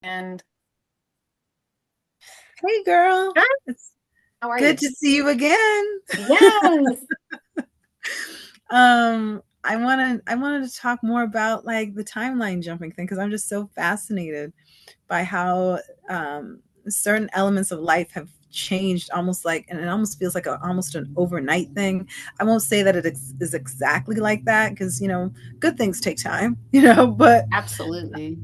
And Hey girl, hi, it's how are good you? to see you again. Yes. I wanted to talk more about like the timeline jumping thing because I'm just so fascinated by how certain elements of life have changed almost like, and it almost feels like almost an overnight thing. I won't say that is exactly like that because good things take time, but Absolutely.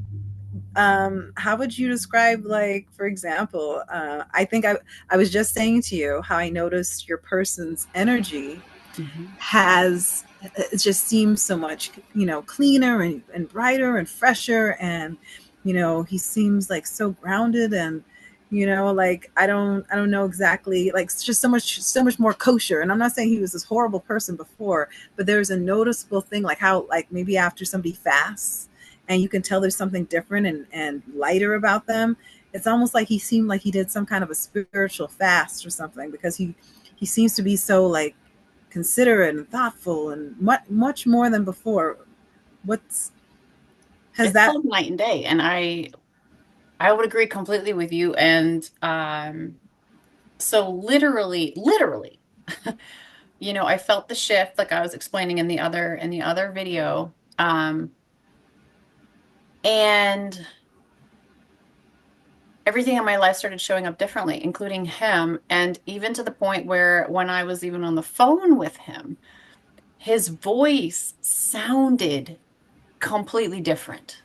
how would you describe, like, for example, I think I was just saying to you how I noticed your person's energy Mhm. has it just seems so much cleaner and brighter and fresher, and he seems like so grounded, and like I don't know exactly, like it's just so much more kosher. And I'm not saying he was this horrible person before, but there's a noticeable thing, like how, like, maybe after somebody fasts and you can tell there's something different and lighter about them. It's almost like he seemed like he did some kind of a spiritual fast or something, because he seems to be so, like, considerate and thoughtful and much more than before. What's has It's that? like night and day. And I would agree completely with you. And so literally, I felt the shift like I was explaining in the other video. And everything in my life started showing up differently, including him, and even to the point where when I was even on the phone with him, his voice sounded completely different.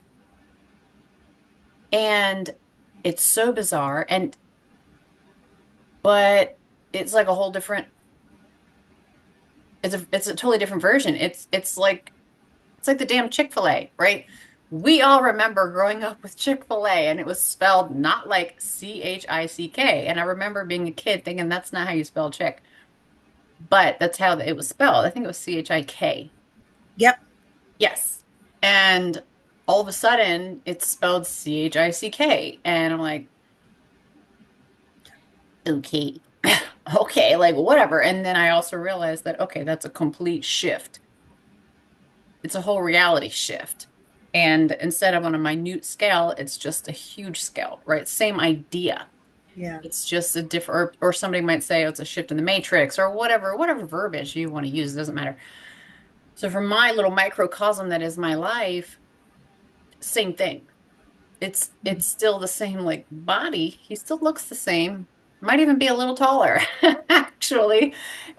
And it's so bizarre. But it's like a whole different, it's a totally different version. It's like the damn Chick-fil-A, right? We all remember growing up with Chick-fil-A and it was spelled not like Chick. And I remember being a kid thinking that's not how you spell chick, but that's how it was spelled. I think it was Chik. Yep. Yes. And all of a sudden it's spelled Chick. And I'm like, okay, okay, like whatever. And then I also realized that, okay, that's a complete shift. It's a whole reality shift. And instead of on a minute scale, it's just a huge scale, right? Same idea. Yeah. It's just a different, or somebody might say, oh, it's a shift in the matrix or whatever verbiage you want to use, it doesn't matter. So for my little microcosm that is my life, same thing. It's still the same, like, body. He still looks the same. Might even be a little taller, actually.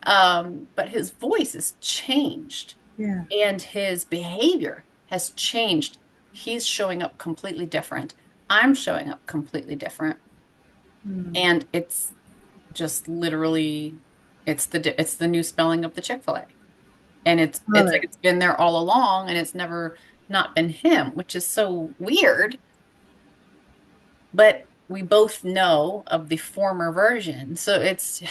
But his voice has changed Yeah. and his behavior has changed. He's showing up completely different. I'm showing up completely different. Hmm. And it's just literally it's the new spelling of the Chick-fil-A. And it's Love it's like it. it's been there all along and it's never not been him, which is so weird. But we both know of the former version. So it's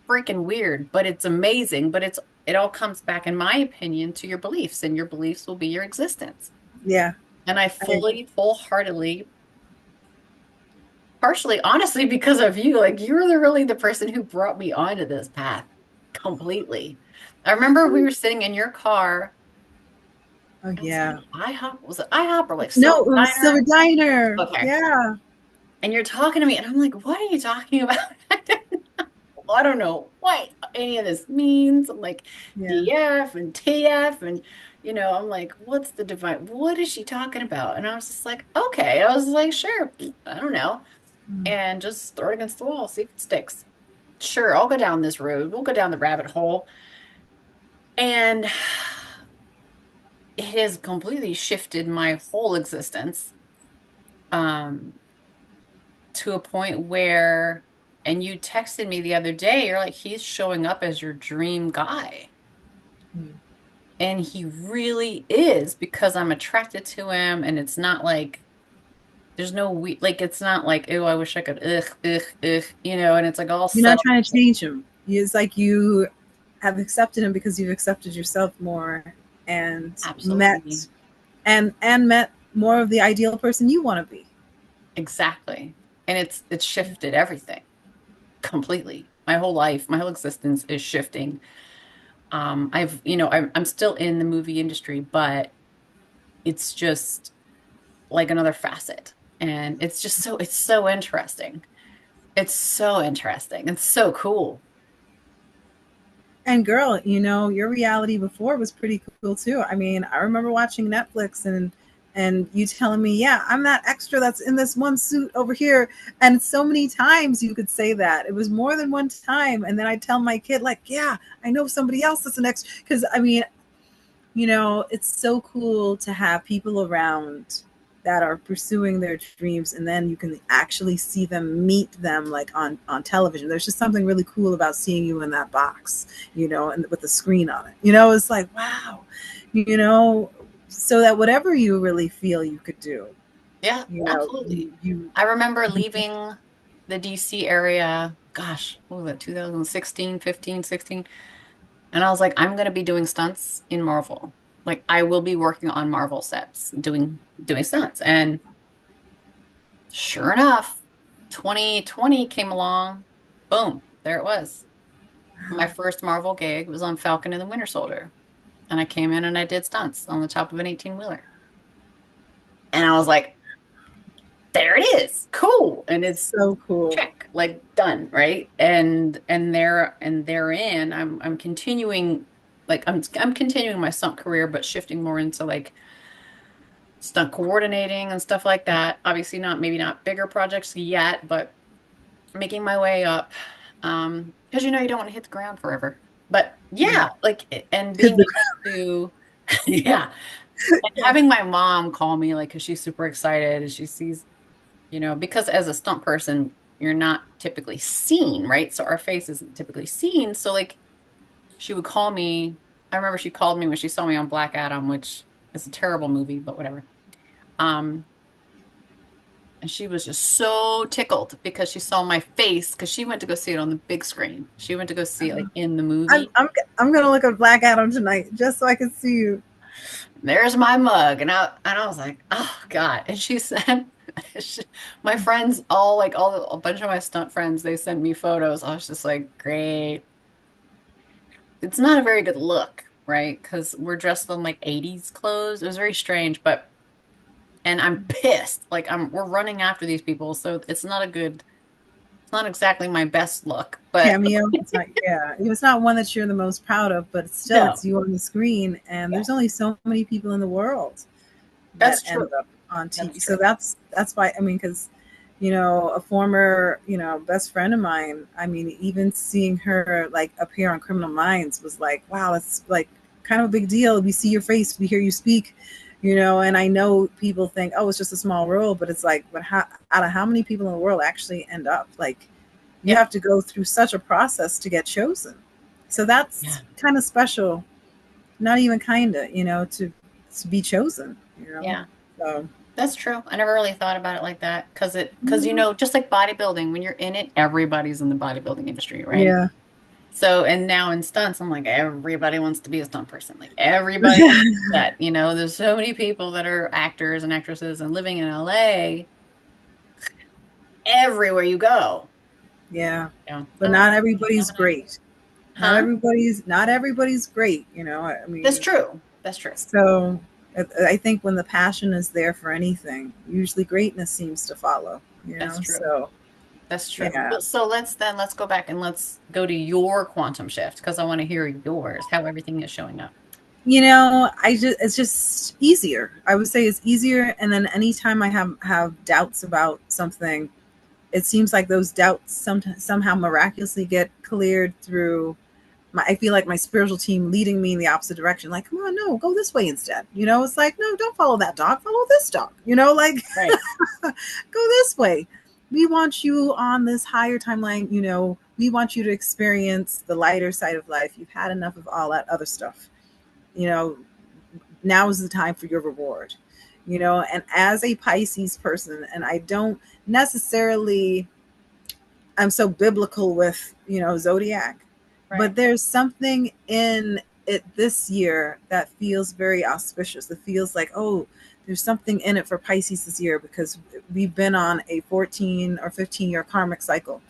freaking weird, but it's amazing. But it all comes back, in my opinion, to your beliefs, and your beliefs will be your existence. Yeah. And I I, fully, wholeheartedly, partially, honestly, because of you, like you're really the person who brought me onto this path completely. I remember we were sitting in your car. oh It was yeah. IHOP. Was it IHOP or like No, Silver it was Silver Diner? Diner. Okay. Yeah. And you're talking to me, and I'm like, what are you talking about? I don't know what any of this means. I'm like, Yeah. DF and TF, and I'm like, what's the divine? What is she talking about? And I was just like, okay. I was like, sure, I don't know. Hmm. And just throw it against the wall, see if it sticks. Sure, I'll go down this road. We'll go down the rabbit hole. And it has completely shifted my whole existence. Um, to a point where, and you texted me the other day, you're like, he's showing up as your dream guy. Hmm. And he really is, because I'm attracted to him. And it's not like, there's no, like, it's not like, oh, I wish I could, and it's like all You're not settled. trying to change him. It's like you have accepted him because you've accepted yourself more, and Absolutely. met and met more of the ideal person you want to be. Exactly. And it's shifted everything completely. My whole life, my whole existence is shifting. I'm still in the movie industry, but it's just, like another facet. And it's so interesting. It's so interesting. It's so cool. And girl, your reality before was pretty cool too. I mean, I remember watching Netflix and you telling me, yeah, I'm that extra that's in this one suit over here. And so many times you could say that. It was more than one time. And then I tell my kid, like, yeah, I know somebody else that's an extra. Because I mean, it's so cool to have people around that are pursuing their dreams, and then you can actually see them meet them like on television. There's just something really cool about seeing you in that box, and with the screen on it. It's like, wow, you know so that whatever you really feel you could do, Yeah, you know absolutely. you you I remember leaving the DC area, gosh, what was it, 2016, 15, 16. And I was like, I'm going to be doing stunts in Marvel. Like I will be working on Marvel sets, doing stunts. And sure enough, 2020 came along. Boom, there it was. My first Marvel gig was on Falcon and the Winter Soldier. And I came in and I did stunts on the top of an 18-wheeler. And I was like, there it is. Cool. And it's so cool. check, like done, right? And therein I'm continuing, like I'm continuing my stunt career, but shifting more into like stunt coordinating and stuff like that. Obviously not, maybe not bigger projects yet, but making my way up. Because you don't want to hit the ground forever. But Yeah. yeah, like and being able to yeah. And Yeah. having my mom call me like because she's super excited and she sees, because as a stunt person, you're not typically seen, right? So our face isn't typically seen. So like she would call me. I remember she called me when she saw me on Black Adam, which is a terrible movie, but whatever. Um, and she was just so tickled because she saw my face because she went to go see it on the big screen. She went to go see it like in the I'm movie. I'm I'm gonna look at Black Adam tonight just so I can see you. There's my mug, and I was like, oh God. And she said, she- my friends all like all a bunch of my stunt friends, they sent me photos. I was just like, great. It's not a very good look, right? Because we're dressed in like 80s clothes. It was very strange, but and I'm pissed. Like we're running after these people, so it's not exactly my best look, but Cameo. It's not, yeah, it's not one that you're the most proud of, but still, no, it's you on the screen, and yeah, there's only so many people in the world that that's end true. up on That's TV. So true. that's why, I mean, because a former best friend of mine. I mean, even seeing her like appear on Criminal Minds was like, wow, it's like kind of a big deal. We see your face, we hear you speak. And I know people think, oh, it's just a small role, but it's like, but how, out of how many people in the world actually end up like you Yep. have to go through such a process to get chosen. So Yeah. that's kind of special. Not even kind of, to be chosen, Yeah. So, That's true. I never really thought about it like that because mhm. just like bodybuilding, when you're in it, everybody's in the bodybuilding industry, right? Yeah. So, and now in stunts, I'm like, everybody wants to be a stunt person. Like everybody wants to do that. There's so many people that are actors and actresses and living in LA everywhere you go. Yeah. But Oh, not you everybody's never know. great. Huh? Not everybody's great, I That's mean, true. That's true. so I think when the passion is there for anything, usually greatness seems to follow, That's true. So, That's true. yeah. But so let's go back and let's go to your quantum shift because I want to hear yours, how everything is showing up. It's just easier. I would say it's easier, and then anytime I have doubts about something, it seems like those doubts somehow miraculously get cleared through I feel like my spiritual team leading me in the opposite direction. Like, come on, no, go this way instead. It's like, no, don't follow that dog. Follow this dog. Like Right. go this way. We want you on this higher timeline. We want you to experience the lighter side of life. You've had enough of all that other stuff. You know, Now is the time for your reward. And as a Pisces person, and I don't necessarily, I'm so biblical with, zodiac, but Right. there's something in it this year that feels very auspicious. It feels like, oh, there's something in it for Pisces this year because we've been on a 14 or 15-year karmic cycle.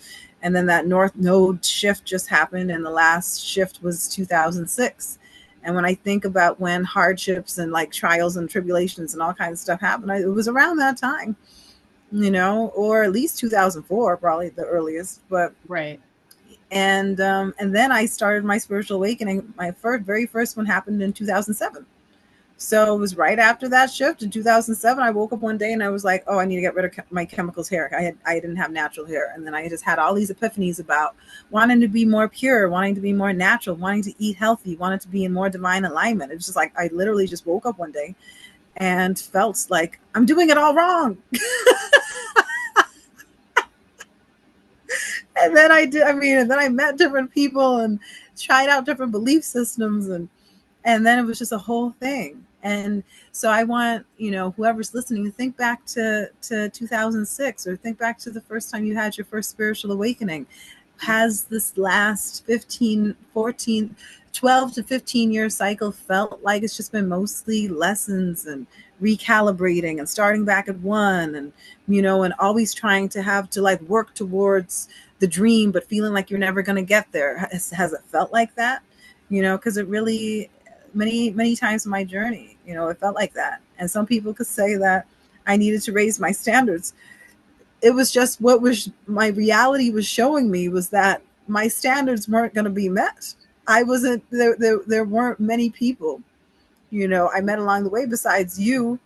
And then that North Node shift just happened, and the last shift was 2006. And when I think about when hardships and like trials and tribulations and all kinds of stuff happened, it was around that time, or at least 2004, probably the earliest. But Right. and then I started my spiritual awakening. My very first one happened in 2007. So it was right after that shift in 2007. I woke up one day and I was like, "Oh, I need to get rid of my chemicals hair." I didn't have natural hair, and then I just had all these epiphanies about wanting to be more pure, wanting to be more natural, wanting to eat healthy, wanting to be in more divine alignment. It's just like I literally just woke up one day and felt like I'm doing it all wrong. And then I did. I mean, and then I met different people and tried out different belief systems, and then it was just a whole thing. And so I want, whoever's listening to think back to 2006, or think back to the first time you had your first spiritual awakening. Has this last 15, 14, 12 to 15 year cycle felt like it's just been mostly lessons and recalibrating and starting back at one, and always trying to have to like work towards the dream but feeling like you're never going to get there? Has it felt like that? Because it really, many times in my journey, it felt like that. And some people could say that I needed to raise my standards. It was just what was my reality was showing me was that my standards weren't going to be met. I wasn't there, there weren't many people, I met along the way besides you,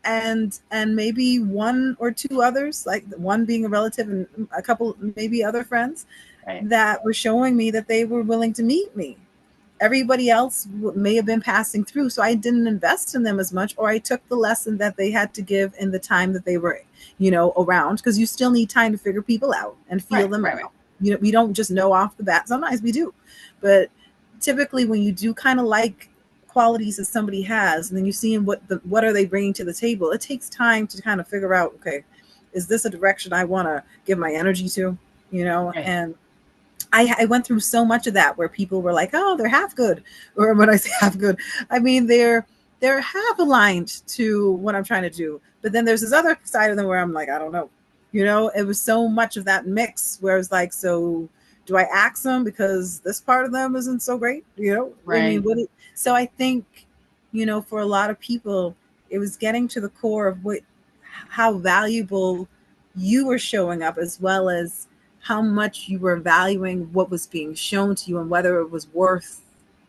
and maybe one or two others, like one being a relative and a couple maybe other friends, Right. that were showing me that they were willing to meet me. Everybody else may have been passing through, so I didn't invest in them as much, or I took the lesson that they had to give in the time that they were around, because you still need time to figure people out and feel Right. them Right. Right. out. We don't just know off the bat. Sometimes we do, but typically when you do kind of like qualities that somebody has, and then you see what are they bringing to the table, it takes time to kind of figure out, okay, is this a direction I want to give my energy to? Right. And I went through so much of that where people were like, "Oh, they're half good," or when I say half good, I mean they're half aligned to what I'm trying to do. But then there's this other side of them where I'm like, I don't know. It was so much of that mix where it's like, so do I axe them because this part of them isn't so great? I mean, Right. so I think, for a lot of people, it was getting to the core of how valuable you were showing up, as well as how much you were valuing what was being shown to you, and whether it was worth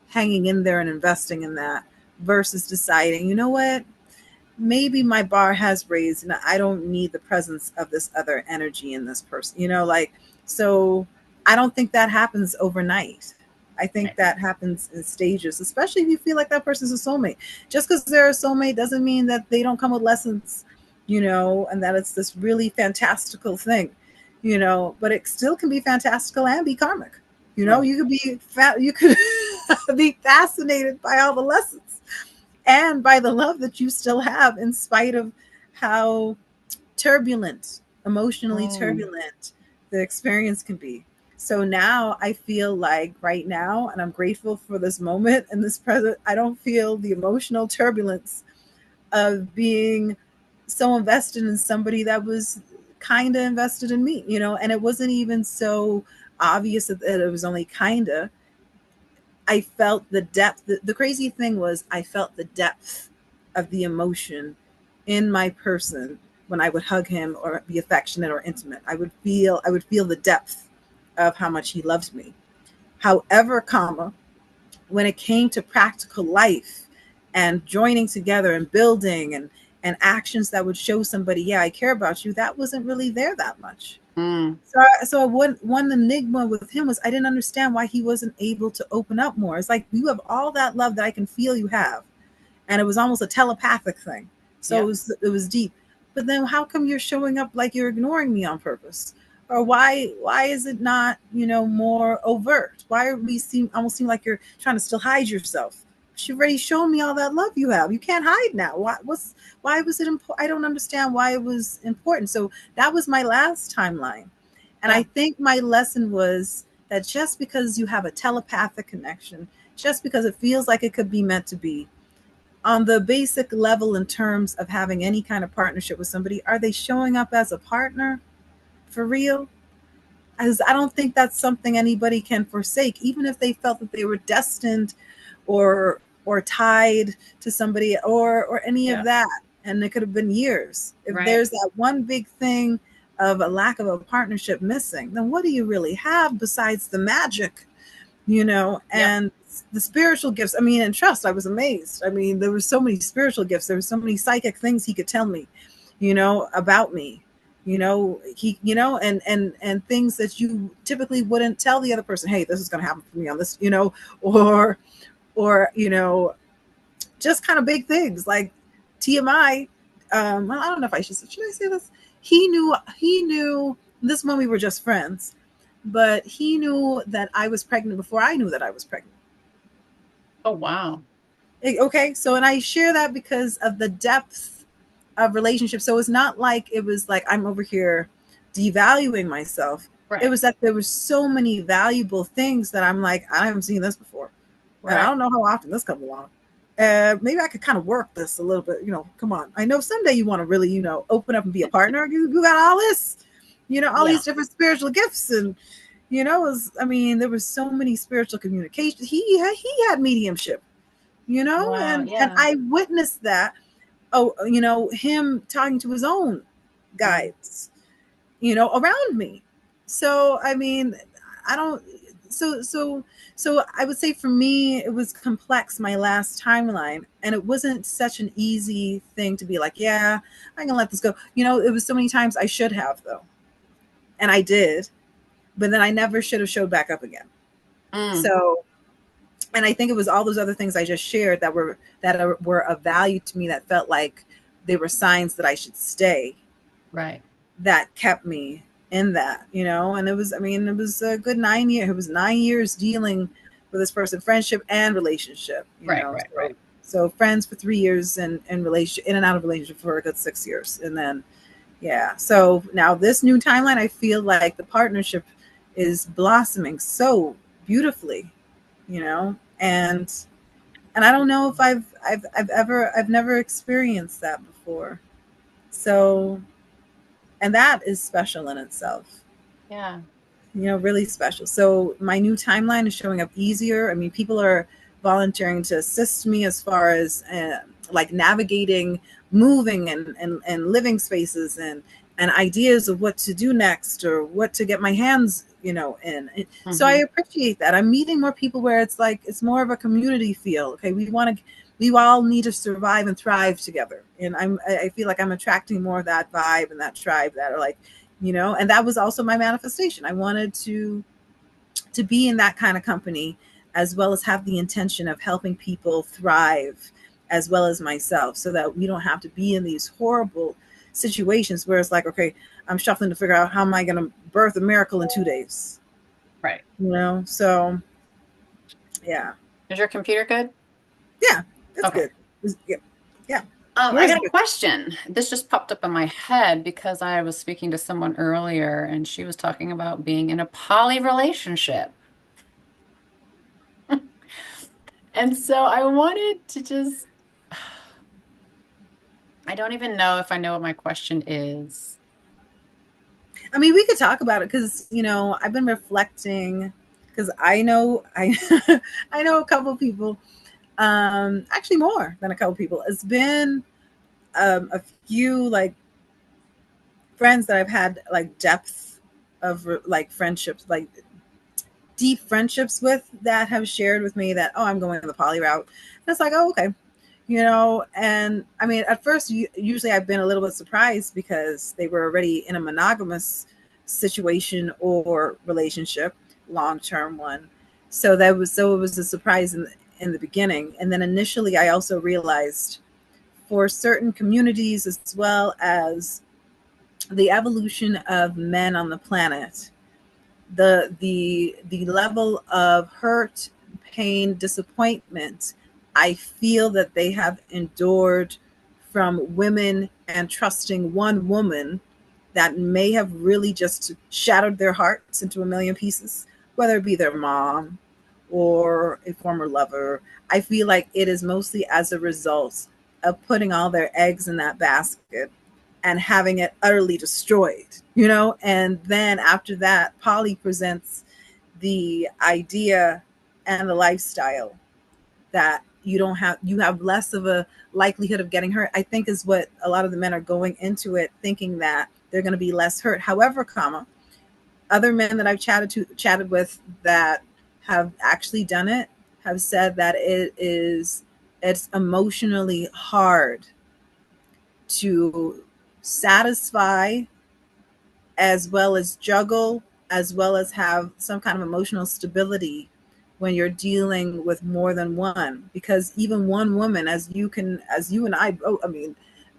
hanging in there and investing in that, versus deciding, you know what, maybe my bar has raised and I don't need the presence of this other energy in this person. So I don't think that happens overnight. I think Right. that happens in stages, especially if you feel like that person's a soulmate. Just because they're a soulmate doesn't mean that they don't come with lessons, and that it's this really fantastical thing, but it still can be fantastical and be karmic. Right. You could be you could be fascinated by all the lessons and by the love that you still have, in spite of how turbulent, emotionally Mm. turbulent the experience can be. So now I feel like right now, and I'm grateful for this moment and this present, I don't feel the emotional turbulence of being so invested in somebody that was kind of invested in me, and it wasn't even so obvious that it was only kind of. I felt the depth. The crazy thing was, I felt the depth of the emotion in my person when I would hug him or be affectionate or intimate. I would feel the depth of how much he loves me. However, when it came to practical life and joining together and building and actions that would show somebody, yeah, I care about you, that wasn't really there that much. Mm. So one enigma with him was, I didn't understand why he wasn't able to open up more. It's like, you have all that love that I can feel you have, and it was almost a telepathic thing. So Yeah. it was deep. But then how come you're showing up like you're ignoring me on purpose? Or why is it not, more overt? Why are we almost seem like you're trying to still hide yourself? You've already shown me all that love you have. You can't hide now. Why was it important? I don't understand why it was important. So that was my last timeline. And I Yeah. think my lesson was that just because you have a telepathic connection, just because it feels like it could be meant to be, on the basic level, in terms of having any kind of partnership with somebody, are they showing up as a partner for real? As I don't think that's something anybody can forsake, even if they felt that they were destined, or or tied to somebody or any of Yeah. that. And it could have been years. If Right. there's that one big thing of a lack of a partnership missing, then what do you really have besides the magic, Yep. and the spiritual gifts? I mean, and trust, I was amazed. I mean, there were so many spiritual gifts. There were so many psychic things he could tell me, about me, and things that you typically wouldn't tell the other person. Hey, this is going to happen for me on this, or just kind of big things like TMI. Well, I don't know if should I say this? He knew this when we were just friends, but he knew that I was pregnant before I knew that I was pregnant. Oh, wow. Okay, so, and I share that because of the depth of relationship. So it's not like it was like I'm over here devaluing myself. It Right. was that there were so many valuable things that I'm like, I haven't seen this before, and I Right. don't know how often this comes along. Maybe I could kind of work this a little bit. Come on. I know someday you want to really, open up and be a partner. You got all this, all Yeah. these different spiritual gifts, and I mean, there was so many spiritual communications. He had mediumship, Wow. and Yeah. I witnessed that. Oh, him talking to his own Wow. guides, around me. So I mean, I don't. So I would say for me, it was complex, my last timeline, and it wasn't such an easy thing to be like, yeah, I'm gonna let this go. It was so many times I should have, though, and I did, but then I never should have showed back up again. Mm. So, and I think it was all those other things I just shared that were of value to me, that felt like they were signs that I should stay, Right. that kept me in that, and it was, I mean, it was a good 9 years. It was 9 years dealing with this person, friendship and relationship, Right. Right. Right. so friends for 3 years, and relation in and out of relationship for a good 6 years. And then, yeah. So now this new timeline, I feel like the partnership is blossoming so beautifully, and I don't know if I've never experienced that before. So, and that is special in itself, Yeah. really special. So my new timeline is showing up easier. I mean, people are volunteering to assist me as far as like navigating, moving, and living spaces, and ideas of what to do next, or what to get my hands, in. So I Hmm. appreciate that. I'm meeting more people where it's like it's more of a community feel. Okay, we all need to survive and thrive together, and I feel like I'm attracting more of that vibe and that tribe that are like, and that was also my manifestation. I wanted to be in that kind of company, as well as have the intention of helping people thrive, as well as myself, so that we don't have to be in these horrible situations where it's like, okay, I'm shuffling to figure out how am I going to birth a miracle in 2 days, Right. so yeah. Is your computer good? Yeah, it's Okay. good. Yeah, yeah. I Yours got is a good. question. This just popped up in my head because I was speaking to someone earlier and she was talking about being in a poly relationship. And so I wanted to just, I don't even know if I know what my question is. I mean, we could talk about it because I've been reflecting, because I I know a couple people, actually more than a couple people. It's been a few like friends that I've had like depth of like friendships, like deep friendships with, that have shared with me that, oh, I'm going the poly route. And it's like, oh, okay. And I mean, at first, usually I've been a little bit surprised because they were already in a monogamous situation or relationship, long term one. So it was a surprise in the beginning. And then initially, I also realized, for certain communities, as well as the evolution of men on the planet, the level of hurt, pain, disappointment I feel that they have endured from women, and trusting one woman that may have really just shattered their hearts into a million pieces, whether it be their mom or a former lover. I feel like it is mostly as a result of putting all their eggs in that basket and having it utterly destroyed, And then after that, Polly presents the idea and the lifestyle that you have less of a likelihood of getting hurt, I think is what a lot of the men are going into it thinking, that they're going to be less hurt. However, comma, other men that I've chatted with that have actually done it have said that it's emotionally hard to satisfy, as well as juggle, as well as have some kind of emotional stability when you're dealing with more than one. Because even one woman, as you and I both, I mean,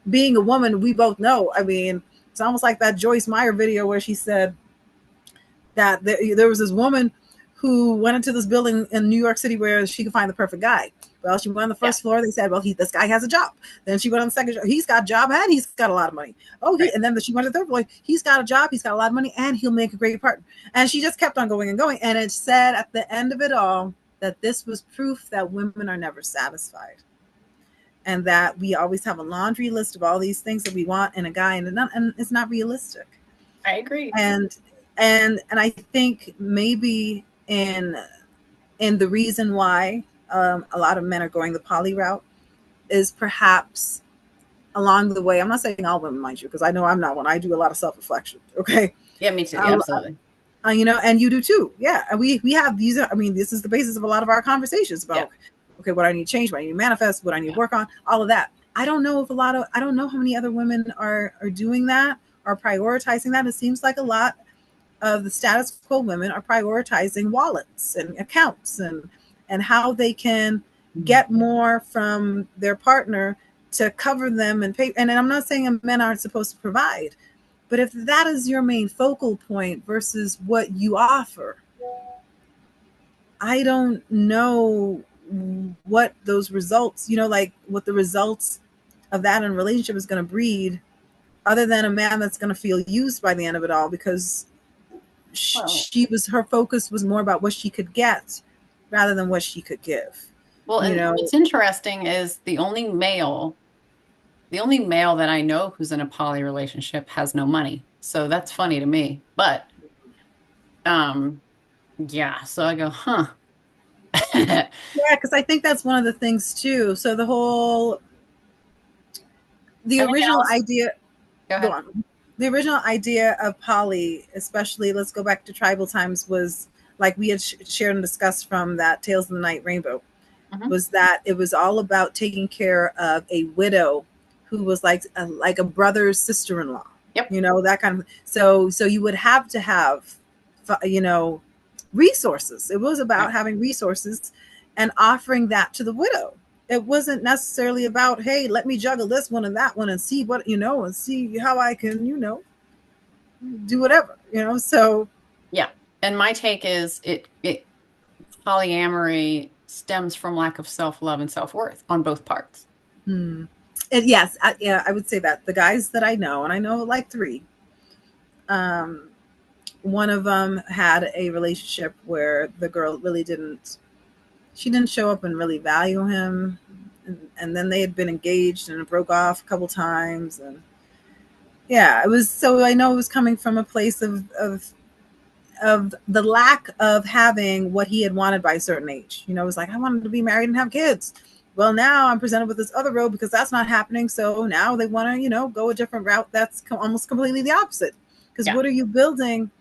being a woman, we both know, I mean, it's almost like that Joyce Meyer video where she said that there was this woman who went into this building in New York City where she could find the perfect guy. Well, she went on the Yeah. first floor. They said, "Well, this guy has a job." Then she went on the second floor. He's got a job and he's got a lot of money. Oh, Right. and then she went to the third floor. He's got a job. He's got a lot of money, and he'll make a great partner. And she just kept on going and going. And it said at the end of it all that this was proof that women are never satisfied, and that we always have a laundry list of all these things that we want in a guy, and it's not realistic. I agree. And I think maybe in the reason why a lot of men are going the poly route is perhaps along the way. I'm not saying all women, mind you, because I know I'm not one. I do a lot of self reflection. Okay, Yeah, me too. Yeah, uh, absolutely. you know, and you do too. Yeah, and we have these. I mean, this is the basis of a lot of our conversations Yeah. about okay, what I need to change, what I need to manifest, what I need to Yeah. work on, all of that. I don't know if I don't know how many other women are doing that, are prioritizing that. It seems like a lot of the status quo women are prioritizing wallets and accounts and how they can Mhm. get more from their partner to cover them and pay. And I'm not saying men aren't supposed to provide, but if that is your main focal point versus what you offer, I don't know what those results, you know, like what the results of that in a relationship is going to breed, other than a man that's going to feel used by the end of it all, because Well, her focus was more about what she could get rather than what she could give, well, you and know. what's interesting is the only male that I know who's in a poly relationship has no money. So that's funny to me. But um, yeah, so I go, huh. Yeah, because I think that's one of the things too. So the Everything original else, idea, go go ahead. on, the original idea of poly, especially let's go back to tribal times, was like we had shared and discussed from that Tales of the Night Rainbow, Hmm. was that it was all about taking care of a widow who was like a brother's sister-in-law, Yep. you know, that kind of. So you would have to have, you know, resources. It was about Right. having resources and offering that to the widow. It wasn't necessarily about, hey, let me juggle this one and that one and see what, you know, and see how I can, you know, do whatever, you know. So Yeah. And my take is it polyamory stems from lack of self-love and self-worth on both parts. hmm. And yes, yeah, I would say that the guys that I know, and I know like three, um, one of them had a relationship where the girl really didn't, she didn't show up and really value him, and then they had been engaged and it broke off a couple times, and yeah, it was, so I know it was coming from a place of the lack of having what he had wanted by a certain age. You know, it was like, I wanted to be married and have kids. Well, now I'm presented with this other road because that's not happening. So now they want to, you know, go a different route that's almost completely the opposite. Because Yeah. what are you building?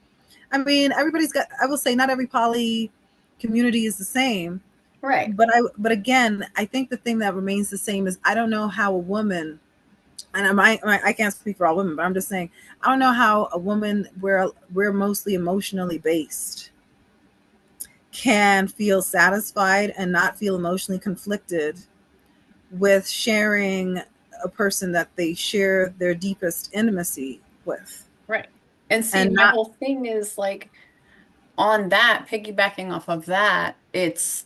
I mean, everybody's got, I will say, not every poly community is the same. Right. But again, I think the thing that remains the same is I don't know how a woman, and I can't speak for all women, but I'm just saying, I don't know how a woman, where we're mostly emotionally based, can feel satisfied and not feel emotionally conflicted with sharing a person that they share their deepest intimacy with, Right. And see, and my not. whole thing is like on that, piggybacking off of that, it's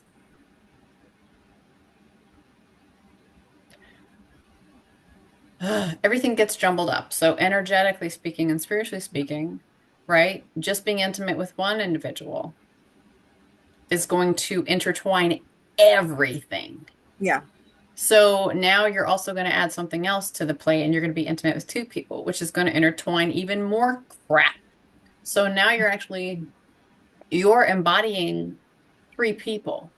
everything gets jumbled up. So energetically speaking and spiritually speaking, right? Just being intimate with one individual is going to intertwine everything. Yeah. So now you're also going to add something else to the plate and you're going to be intimate with two people, which is going to intertwine even more crap. So now you're embodying three people.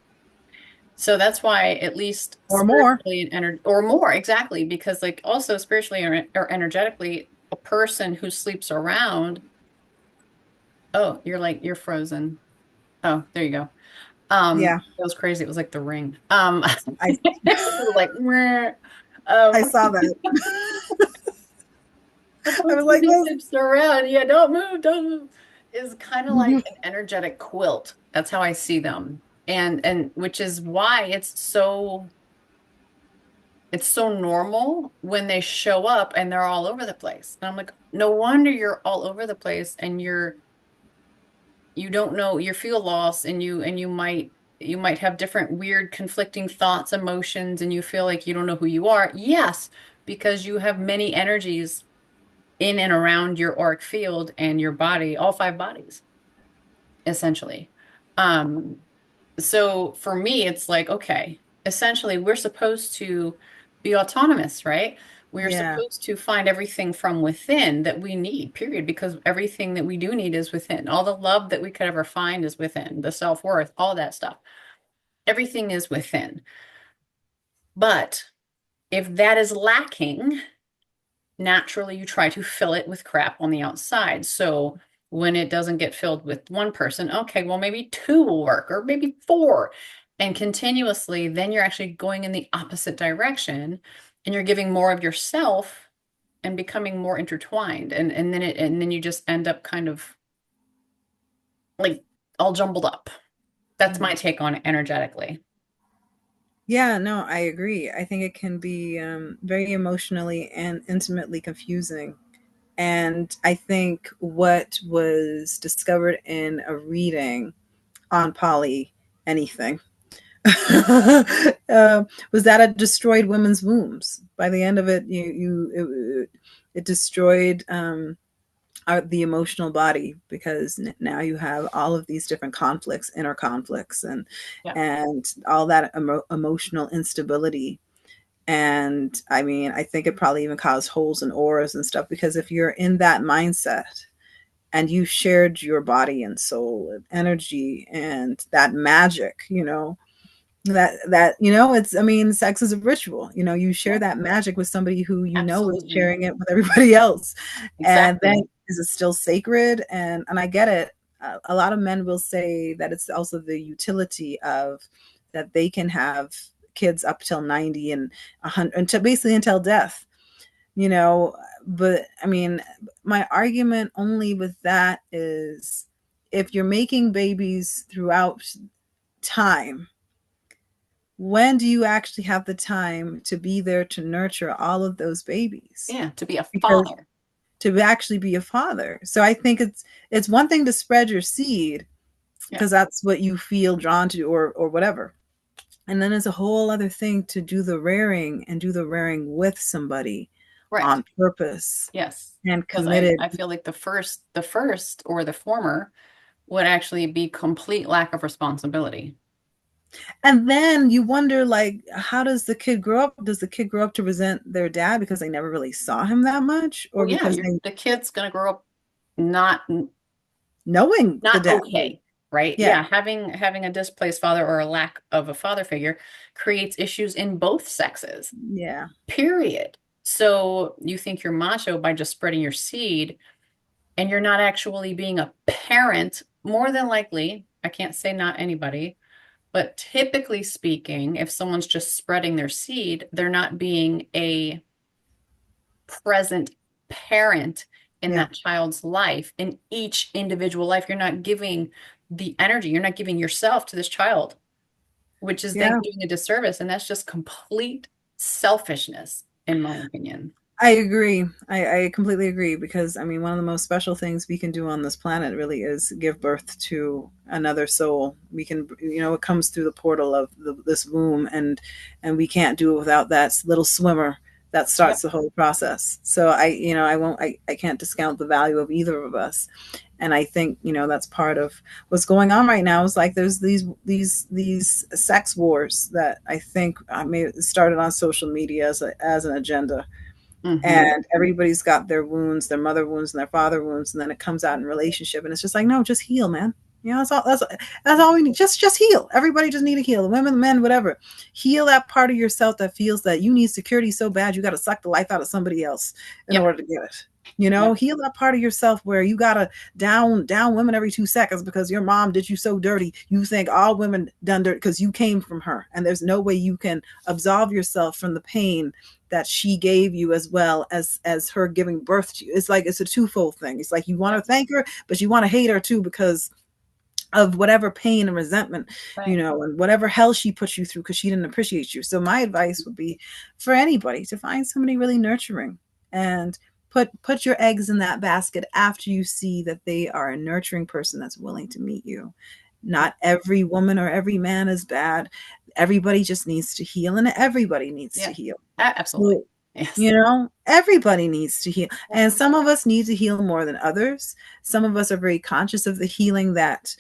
So that's why, at least or more. spiritually and or more, exactly, because like also spiritually or energetically, a person who sleeps around, oh, you're like you're frozen. Oh, there you go. Yeah, That was crazy. It was like the ring. I It was like, meh. I Um, saw that. a I was person like, who this. sleeps around, yeah, don't move, is kind of like an energetic quilt. That's how I see them. And which is why it's so normal when they show up and they're all over the place. And I'm like, no wonder you're all over the place and you don't know, you feel lost and you might have different weird conflicting thoughts, emotions, and you feel like you don't know who you are. Yes, because you have many energies in and around your auric field and your body, all five bodies, essentially. Um, so for me, it's like, okay, essentially, we're supposed to be autonomous, right? We're Yeah, supposed to find everything from within that we need, period, because everything that we do need is within. All the love that we could ever find is within, the self-worth, all that stuff. Everything is within. But if that is lacking, naturally you try to fill it with crap on the outside. So when it doesn't get filled with one person, okay, well, maybe two will work or maybe four. And continuously, then you're actually going in the opposite direction and you're giving more of yourself and becoming more intertwined. And then you just end up kind of like all jumbled up. That's my take on it energetically. yeah, no, I agree. I think it can be very emotionally and intimately confusing. And I think what was discovered in a reading on poly anything was that it destroyed women's wombs. By the end of it, it destroyed the emotional body, because now you have all of these different conflicts, inner conflicts, Yeah. and all that emotional instability. And I mean, I think it probably even caused holes in auras and stuff, because if you're in that mindset and you shared your body and soul and energy and that magic, it's, I mean, sex is a ritual. You share Yeah. that magic with somebody who is Absolutely. sharing it with everybody else. And then, Exactly. is it still sacred? And I get it. A lot of men will say that it's also the utility of that they can have kids up till 90 and 100, until basically until death, you know but I mean, my argument only with that is, if you're making babies throughout time, when do you actually have the time to be there to nurture all of those babies? Yeah. To be a Because father. to actually be a father. So I think it's one thing to spread your seed, Yeah. because that's what you feel drawn to, or whatever. And then it's a whole other thing to do the rearing, and do the rearing with somebody Right. on purpose Yes, and because I committed. I feel like the first or the former would actually be complete lack of responsibility. And then you wonder, like, how does the kid grow up? Does the kid grow up to resent their dad because they never really saw him that much, or Well, yeah, because they the kid's gonna grow up not knowing the not dad? okay, right? Yeah, Yeah, having a displaced father or a lack of a father figure creates issues in both sexes. yeah, Period. So you think you're macho by just spreading your seed, and you're not actually being a parent. More than likely, I can't say not anybody. But typically speaking, if someone's just spreading their seed, they're not being a present parent in yeah, that child's life, in each individual life. You're not giving the energy, you're not giving yourself to this child, which is then yeah. doing a disservice. And that's just complete selfishness, in my opinion. I agree. I completely agree, because I mean, one of the most special things we can do on this planet really is give birth to another soul. We can, it comes through the portal of this womb, and we can't do it without that little swimmer that starts Yep. the whole process. So I won't, I can't discount the value of either of us. And I think, that's part of what's going on right now, is like there's these sex wars that I think may started on social media as an agenda, Hmm. and everybody's got their wounds, their mother wounds and their father wounds, and then it comes out in relationship, and it's just like, no, just heal, man. You know, that's all we need. Just heal. Everybody just need to heal. Women, men, whatever. Heal that part of yourself that feels that you need security so bad you got to suck the life out of somebody else in Yep. order to get it. You know, Yep. heal that part of yourself where you gotta down women every 2 seconds because your mom did you so dirty. You think all women done dirt because you came from her, and there's no way you can absolve yourself from the pain that she gave you as well as her giving birth to you. It's like it's a twofold thing. It's like you want to Yep. thank her, but you want to hate her too because of whatever pain and resentment, Right. and whatever hell she put you through because she didn't appreciate you. So my advice would be for anybody to find somebody really nurturing and put your eggs in that basket after you see that they are a nurturing person that's willing to meet you. Not every woman or every man is bad. Everybody just needs to heal, and everybody needs to Yeah. heal. Absolutely. So, Yes. everybody needs to heal. Yep. And some of us need to heal more than others. Some of us are very conscious of the healing that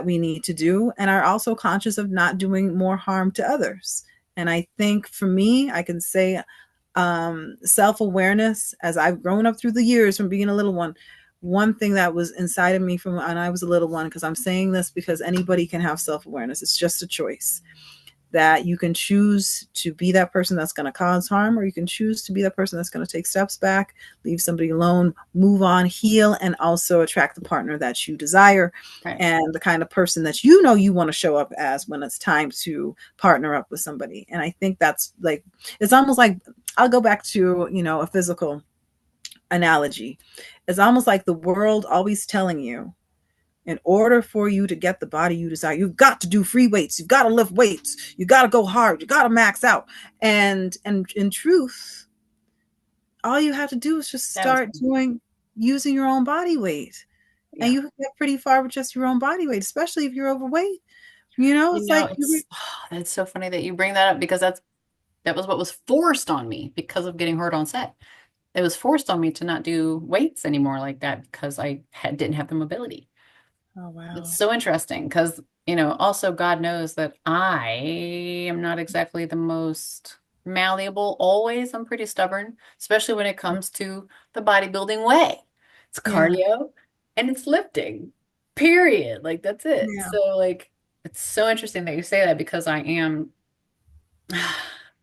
we need to do, and are also conscious of not doing more harm to others. And I think for me, I can say self-awareness, as I've grown up through the years from being a little one thing that was inside of me from when I was a little one, because I'm saying this because anybody can have self-awareness. It's just a choice that you can choose to be that person that's going to cause harm, or you can choose to be that person that's going to take steps back, leave somebody alone, move on, heal, and also attract the partner that you desire Right. and the kind of person that you want to show up as when it's time to partner up with somebody. And I think that's like, it's almost like, I'll go back to, a physical analogy. It's almost like the world always telling you, in order for you to get the body you desire, you've got to do free weights, you've got to lift weights, you got to go hard, you got to max out. And in truth, all you have to do is just That was start doing using your own body weight, and yeah. you can get pretty far with just your own body weight, especially if you're overweight. It's like It's it's so funny that you bring that up because that was what was forced on me because of getting hurt on set. It was forced on me to not do weights anymore like that because didn't have the mobility. oh It's wow. so interesting because, also God knows that I am not exactly the most malleable always. I'm pretty stubborn, especially when it comes to the bodybuilding way. It's Yeah, cardio and it's lifting, period. Like, that's it. yeah, So, like, it's so interesting that you say that because I am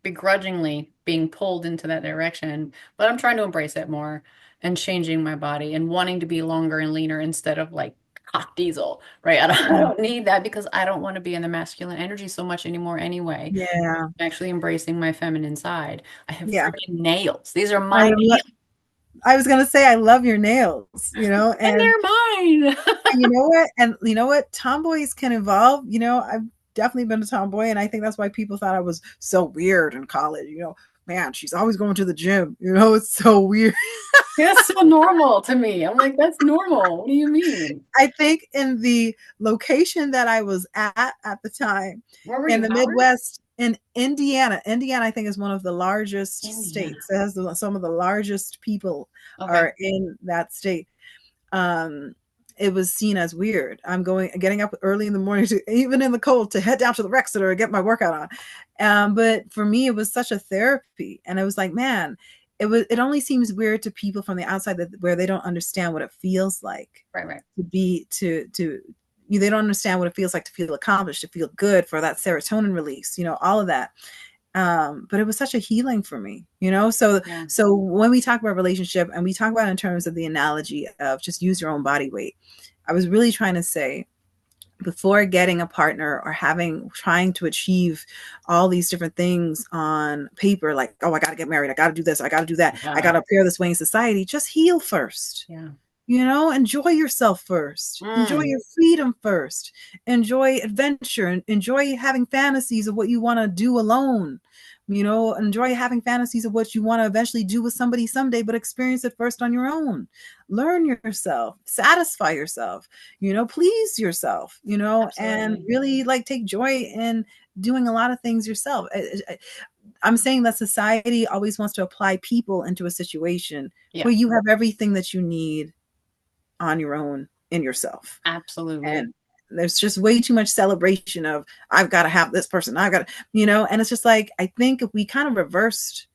begrudgingly being pulled into that direction, but I'm trying to embrace it more and changing my body and wanting to be longer and leaner instead of like hot diesel, right? I yeah, don't need that because I don't want to be in the masculine energy so much anymore anyway. yeah, I'm actually embracing my feminine side. I have yeah. freaking nails. These are I my lo- nails I was gonna say I love your nails, and and they're mine. you know what? And you know what? Tomboys can evolve. I've definitely been a tomboy, and I think that's why people thought I was so weird in college. Man, she's always going to the gym. It's so weird. It's so normal to me. I'm like, that's normal. What do you mean? I think in the location that I was at the time, Where were in you, the Howard? Midwest, in Indiana. Indiana, I think, is one of the largest Indiana. states. It has some of the largest people Okay. are in that state. um it was seen as weird. I'm getting up early in the morning to, even in the cold, to head down to the rec center and get my workout on. But for me, it was such a therapy, and I was like, man, it only seems weird to people from the outside where they don't understand what it feels like Right, right. to be to they don't understand what it feels like to feel accomplished, to feel good, for that serotonin release, all of that. But it was such a healing for me, so Yeah. when we talk about relationship and we talk about in terms of the analogy of just use your own body weight, I was really trying to say, before getting a partner or trying to achieve all these different things on paper, like, oh, I got to get married, I got to do this, I got to do that, I got Yeah. to appear this way in society, just heal first. Yeah. Enjoy yourself first, enjoy Mm. your freedom first, enjoy adventure, and enjoy having fantasies of what you want to do alone, enjoy having fantasies of what you want to eventually do with somebody someday, but experience it first on your own. Learn yourself, satisfy yourself, please yourself, and Absolutely. really, like, take joy in doing a lot of things yourself. I'm saying that society always wants to apply people into a situation Yeah. where you have everything that you need on your own in yourself. Absolutely. And there's just way too much celebration of, I've got to have this person, and it's just like, I think if we kind of reversed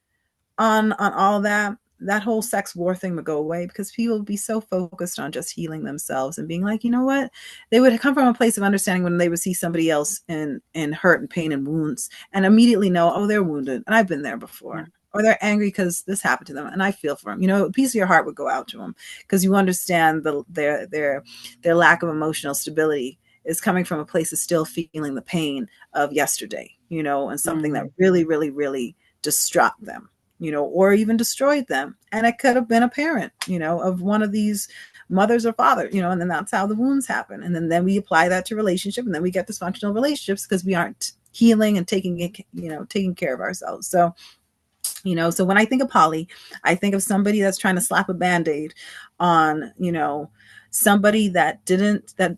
on all that, that whole sex war thing would go away, because people would be so focused on just healing themselves and being like, you know what, they would come from a place of understanding when they would see somebody else in hurt and pain and wounds, and immediately know, oh, they're wounded and I've been there Yeah. before, or they're angry because this happened to them and I feel for them. You know, a piece of your heart would go out to them, because you understand their lack of emotional stability is coming from a place of still feeling the pain of yesterday, you know, and something that Mm. really, really, really distraught them, you know, or even destroyed them. And it could have been a parent, you know, of one of these mothers or father, you know, and then that's how the wounds happen. And then we apply that to relationship, and then we get dysfunctional relationships because we aren't healing and taking it, you know, taking care of ourselves. So, you know, so when I think of poly, I think of somebody that's trying to slap a band-aid on, you know, somebody that didn't, that